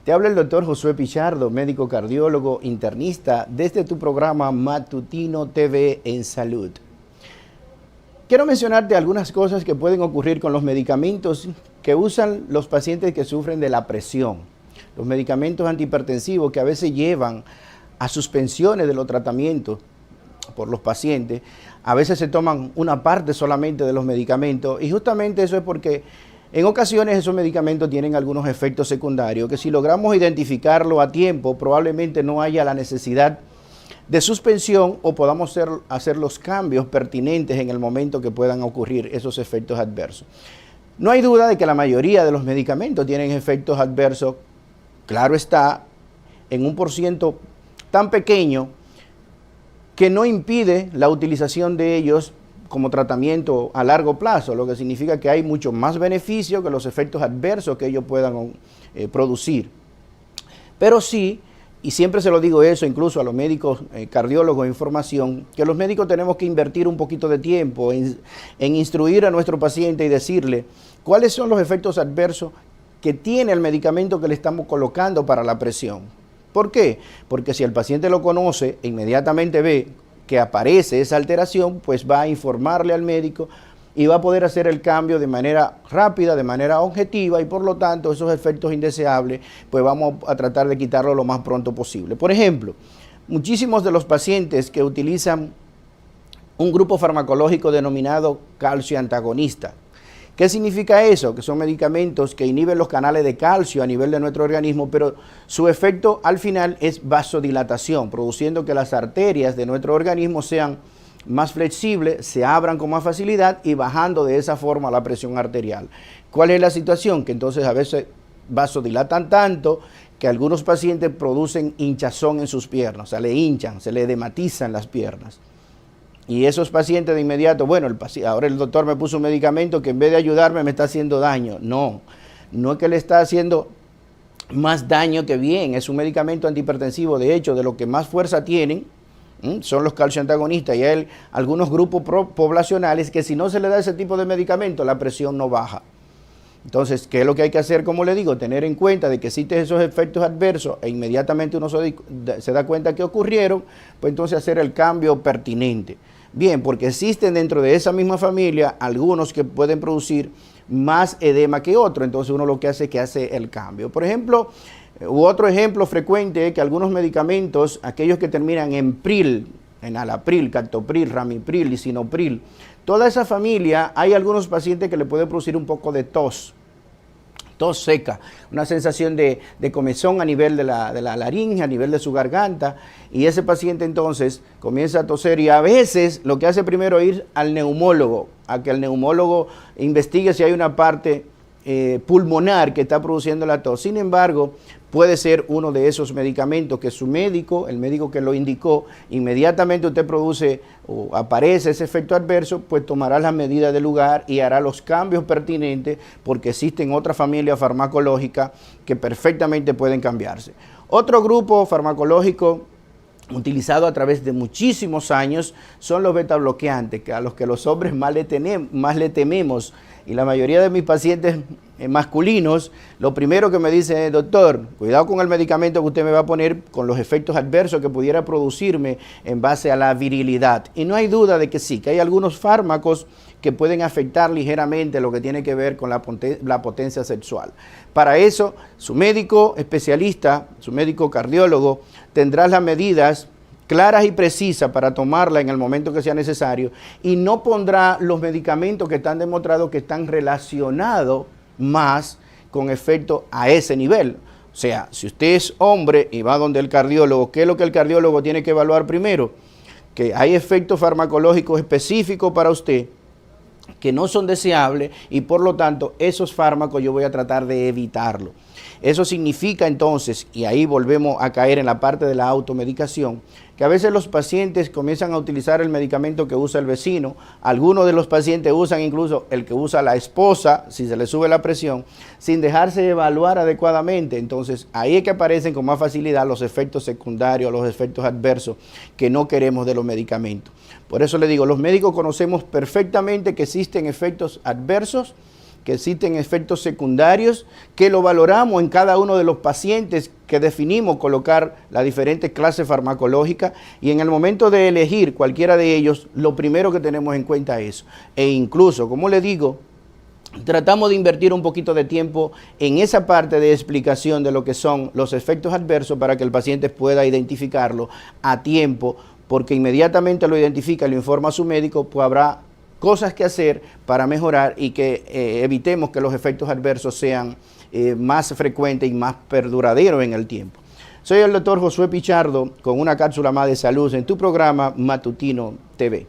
Te habla el doctor Josué Pichardo, médico cardiólogo internista, desde tu programa Matutino TV en Salud. Quiero mencionarte algunas cosas que pueden ocurrir con los medicamentos que usan los pacientes que sufren de la presión. Los medicamentos antihipertensivos que a veces llevan a suspensiones de los tratamientos por los pacientes. A veces se toman una parte solamente de los medicamentos y justamente eso es porque en ocasiones esos medicamentos tienen algunos efectos secundarios que si logramos identificarlo a tiempo probablemente no haya la necesidad de suspensión o podamos hacer los cambios pertinentes en el momento que puedan ocurrir esos efectos adversos. No hay duda de que la mayoría de los medicamentos tienen efectos adversos, claro está, en un porciento tan pequeño que no impide la utilización de ellos como tratamiento a largo plazo, lo que significa que hay mucho más beneficio que los efectos adversos que ellos puedan producir. Pero sí, y siempre se lo digo eso, incluso a los médicos cardiólogos en formación, que los médicos tenemos que invertir un poquito de tiempo en instruir a nuestro paciente y decirle cuáles son los efectos adversos que tiene el medicamento que le estamos colocando para la presión. ¿Por qué? Porque si el paciente lo conoce e inmediatamente ve que aparece esa alteración, pues va a informarle al médico y va a poder hacer el cambio de manera rápida, de manera objetiva y por lo tanto esos efectos indeseables pues vamos a tratar de quitarlo lo más pronto posible. Por ejemplo, muchísimos de los pacientes que utilizan un grupo farmacológico denominado calcio antagonista. ¿Qué significa eso? Que son medicamentos que inhiben los canales de calcio a nivel de nuestro organismo, pero su efecto al final es vasodilatación, produciendo que las arterias de nuestro organismo sean más flexibles, se abran con más facilidad y bajando de esa forma la presión arterial. ¿Cuál es la situación? Que entonces a veces vasodilatan tanto que algunos pacientes producen hinchazón en sus piernas, o sea, le hinchan, se le edematizan las piernas. Y esos pacientes de inmediato, bueno, ahora el doctor me puso un medicamento que en vez de ayudarme me está haciendo daño. No es que le está haciendo más daño que bien, es un medicamento antihipertensivo, de hecho, de lo que más fuerza tienen, son los calcio antagonistas y hay algunos grupos poblacionales que si no se le da ese tipo de medicamento, la presión no baja. Entonces, ¿qué es lo que hay que hacer? Como le digo, tener en cuenta de que existen esos efectos adversos e inmediatamente uno se da cuenta que ocurrieron, pues entonces hacer el cambio pertinente. Bien, porque existen dentro de esa misma familia algunos que pueden producir más edema que otros, entonces uno lo que hace es que hace el cambio. Por ejemplo, otro ejemplo frecuente es que algunos medicamentos, aquellos que terminan en pril, en alapril, captopril, ramipril, lisinopril, toda esa familia, hay algunos pacientes que le puede producir un poco de tos seca, una sensación de comezón a nivel de la laringe, a nivel de su garganta, y ese paciente entonces comienza a toser y a veces lo que hace primero es ir al neumólogo, a que el neumólogo investigue si hay una parte pulmonar que está produciendo la tos. Sin embargo, puede ser uno de esos medicamentos que su médico, el médico que lo indicó, inmediatamente usted produce o aparece ese efecto adverso, pues tomará las medidas del lugar y hará los cambios pertinentes porque existen otras familias farmacológicas que perfectamente pueden cambiarse. Otro grupo farmacológico utilizado a través de muchísimos años son los beta bloqueantes, a los que los hombres más le tememos. Y la mayoría de mis pacientes masculinos, lo primero que me dicen es, doctor, cuidado con el medicamento que usted me va a poner con los efectos adversos que pudiera producirme en base a la virilidad. Y no hay duda de que sí, que hay algunos fármacos que pueden afectar ligeramente lo que tiene que ver con la potencia sexual. Para eso, su médico especialista, su médico cardiólogo, tendrá las medidas claras y precisas para tomarla en el momento que sea necesario y no pondrá los medicamentos que están demostrados que están relacionados más con efecto a ese nivel. O sea, si usted es hombre y va donde el cardiólogo, ¿qué es lo que el cardiólogo tiene que evaluar primero? Que hay efectos farmacológicos específicos para usted que no son deseables y por lo tanto esos fármacos yo voy a tratar de evitarlo. Eso significa entonces, y ahí volvemos a caer en la parte de la automedicación, que a veces los pacientes comienzan a utilizar el medicamento que usa el vecino, algunos de los pacientes usan incluso el que usa la esposa, si se le sube la presión, sin dejarse evaluar adecuadamente. Entonces ahí es que aparecen con más facilidad los efectos secundarios, los efectos adversos que no queremos de los medicamentos. Por eso le digo, los médicos conocemos perfectamente que existen efectos adversos que existen efectos secundarios, que lo valoramos en cada uno de los pacientes que definimos colocar las diferentes clases farmacológicas, y en el momento de elegir cualquiera de ellos, lo primero que tenemos en cuenta es eso. E incluso, como le digo, tratamos de invertir un poquito de tiempo en esa parte de explicación de lo que son los efectos adversos para que el paciente pueda identificarlo a tiempo, porque inmediatamente lo identifica y lo informa a su médico, pues habrá cosas que hacer para mejorar y que evitemos que los efectos adversos sean más frecuentes y más perduraderos en el tiempo. Soy el doctor Josué Pichardo con una cápsula más de salud en tu programa Matutino TV.